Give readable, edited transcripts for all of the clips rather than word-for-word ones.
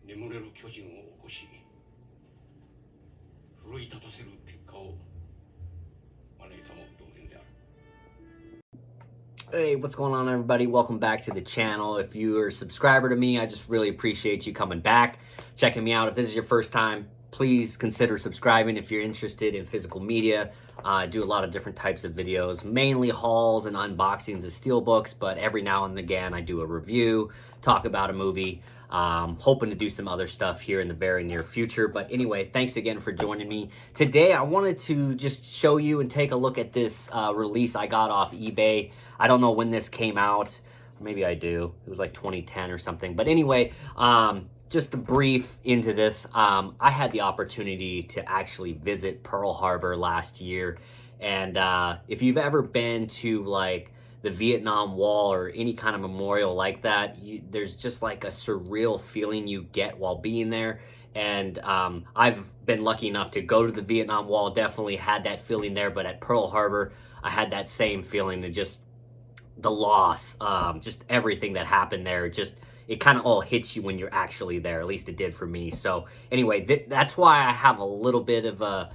眠れる巨人を起こし、奮い立たせる結果を招いたも同然である。Hey, what's going on, everybody? Welcome back to the channel. If you're a subscriber to me, I just really appreciate you coming back, checking me out. If this is your first time, please consider subscribing if you're interested in physical media. I do a lot of different types of videos, mainly hauls and unboxings of steelbooks, but every now and again I do a review, talk about a movie. Hoping to do some other stuff here in the very near future. But anyway, thanks again for joining me. Today, I wanted to just show you and take a look at this release I got off eBay. I don't know when this came out. Maybe I do. It was like 2010 or something. But anyway, just a brief into this. I had the opportunity to actually visit Pearl Harbor last year. And if you've ever been to like the Vietnam Wall or any kind of memorial like that, there's just like a surreal feeling you get while being there. And I've been lucky enough to go to the Vietnam Wall, definitely had that feeling there, but at Pearl Harbor, I had that same feeling, and just the loss, just everything that happened there, it kind of all hits you when you're actually there. At least it did for me. So anyway, that's why I have a little bit of a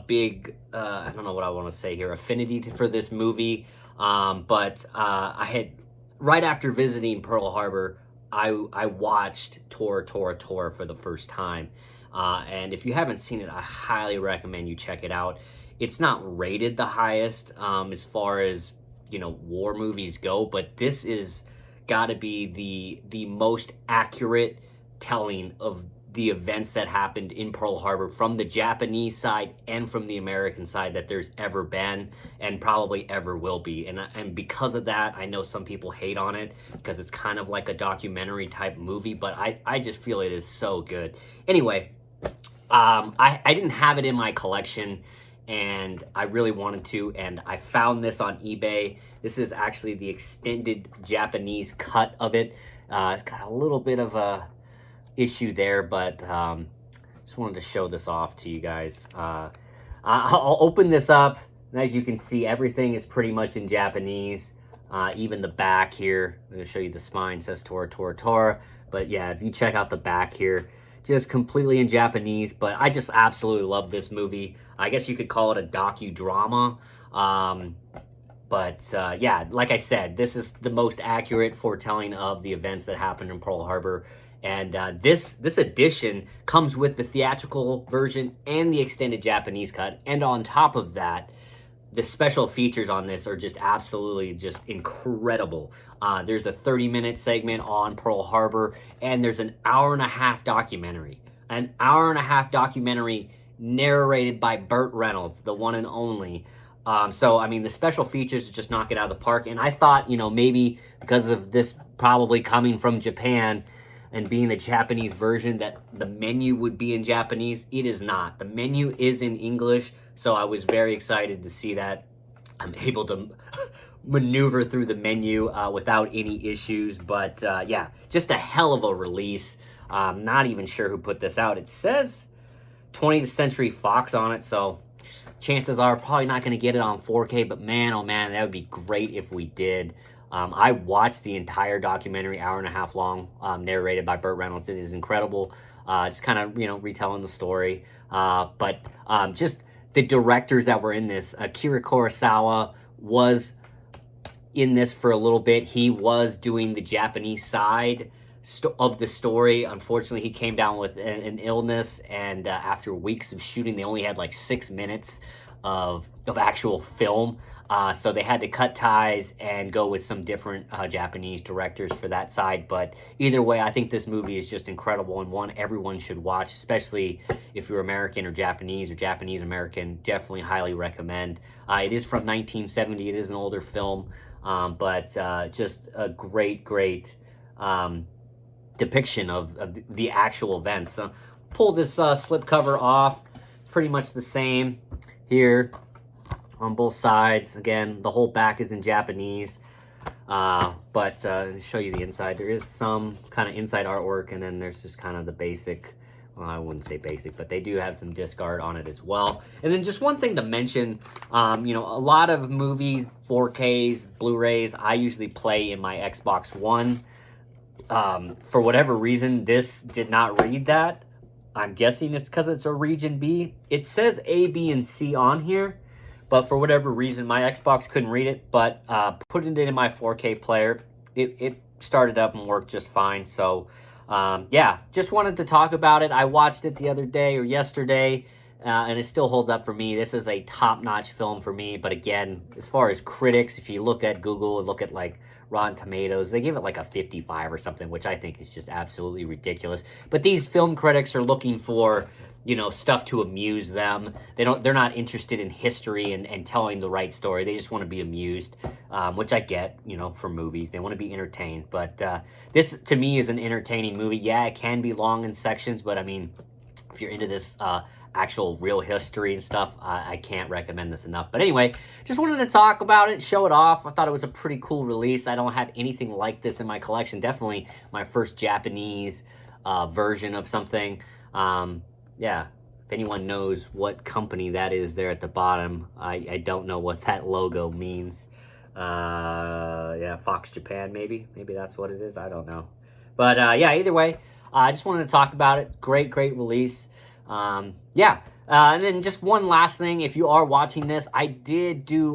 big, I don't know what I want to say here, affinity for this movie. But I had, right after visiting Pearl Harbor, I watched TORA for the first time. And if you haven't seen it, I highly recommend you check it out. It's not rated the highest as far as, you know, war movies go, but this is got to be the most accurate telling of the events that happened in Pearl Harbor from the Japanese side and from the American side that there's ever been and probably ever will be. And because of that, I know some people hate on it because it's kind of like a documentary type movie, but I just feel it is so good. Anyway, I didn't have it in my collection, and I really wanted to, and I found this on eBay. This is actually the extended Japanese cut of it. It's got a little bit of a issue there, but just wanted to show this off to you guys. I'll open this up, and as you can see, everything is pretty much in Japanese. Even the back here, I'm going to show you the spine, says TORA. But yeah, if you check out the back here, just completely in Japanese. But I just absolutely love this movie. I guess you could call it a docudrama. But yeah, like I said, this is the most accurate foretelling of the events that happened in Pearl Harbor. And this edition comes with the theatrical version and the extended Japanese cut. And on top of that, the special features on this are just absolutely just incredible. There's a 30-minute segment on Pearl Harbor, and there's an hour-and-a-half documentary. An hour-and-a-half documentary narrated by Burt Reynolds, the one and only. So, I mean, the special features just knock it out of the park. And I thought, you know, maybe because of this probably coming from Japan and being the Japanese version, that the menu would be in Japanese. It is not. The menu is in English, so I was very excited to see that. I'm able to maneuver through the menu without any issues, but yeah, just a hell of a release. I'm not even sure who put this out. It says 20th Century Fox on it, so chances are probably not going to get it on 4K, but man, oh man, that would be great if we did. I watched the entire documentary, hour-and-a-half long, narrated by Burt Reynolds. It is incredible. Just kind of, you know, retelling the story. But just the directors that were in this. Akira Kurosawa was in this for a little bit. He was doing the Japanese side of the story. Unfortunately, he came down with an illness, and after weeks of shooting, they only had like 6 minutes of actual film. So they had to cut ties and go with some different Japanese directors for that side. But either way, I think this movie is just incredible, and one everyone should watch, especially if you're American or Japanese American. Definitely highly recommend. It is from 1970. It is an older film, but just a great depiction of the actual events. So pull this slipcover off. Pretty much the same here on both sides. Again, the whole back is in Japanese, but to show you the inside, there is some kind of inside artwork, and then there's just kind of the basic, well, I wouldn't say basic, but they do have some disc art on it as well. And then just one thing to mention, you know, a lot of movies, 4Ks, Blu-rays, I usually play in my Xbox One. For whatever reason, this did not read that. I'm guessing it's because it's a region B. It says A, B, and C on here, but for whatever reason, my Xbox couldn't read it. But putting it in my 4K player, it started up and worked just fine. So yeah, just wanted to talk about it. I watched it the other day or yesterday, and it still holds up for me. This is a top-notch film for me. But again, as far as critics, if you look at Google and look at like Rotten Tomatoes, they give it like a 55 or something, which I think is just absolutely ridiculous. But these film critics are looking for, you know, stuff to amuse them. They're not interested in history and telling the right story. They just want to be amused, which I get, you know, for movies. They want to be entertained. But this, to me, is an entertaining movie. Yeah, it can be long in sections, but I mean, if you're into this actual real history and stuff, I can't recommend this enough. But anyway, just wanted to talk about it, show it off. I thought it was a pretty cool release. I don't have anything like this in my collection. Definitely my first Japanese version of something. Yeah, if anyone knows what company that is there at the bottom, I don't know what that logo means. Yeah, Fox Japan, maybe that's what it is. I don't know. But yeah, either way, I just wanted to talk about it. Great release. Yeah. And then just one last thing, if you are watching this, I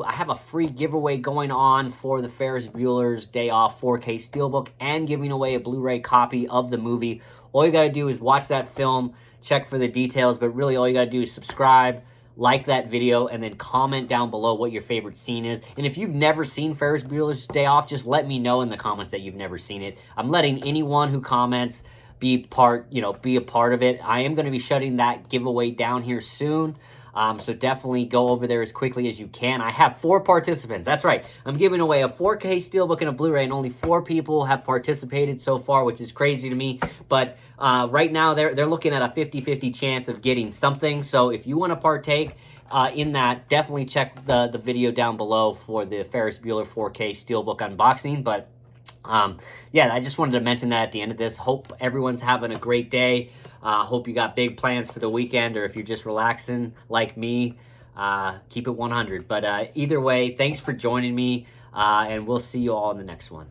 have a free giveaway going on for the Ferris Bueller's Day Off 4K Steelbook and giving away a Blu-ray copy of the movie. All you gotta do is watch that film, check for the details, but really all you gotta do is subscribe, like that video, and then comment down below what your favorite scene is. And if you've never seen Ferris Bueller's Day Off, just let me know in the comments that you've never seen it. I'm letting anyone who comments be a part of it. I am going to be shutting that giveaway down here soon. So definitely go over there as quickly as you can. I have 4 participants. That's right. I'm giving away a 4K Steelbook and a Blu-ray, and only 4 people have participated so far, which is crazy to me. But right now, they're looking at a 50-50 chance of getting something. So if you want to partake in that, definitely check the video down below for the Ferris Bueller 4K Steelbook unboxing. But yeah, I just wanted to mention that at the end of this. Hope everyone's having a great day. Hope you got big plans for the weekend, or if you're just relaxing like me, keep it 100. But either way, thanks for joining me, and we'll see you all in the next one.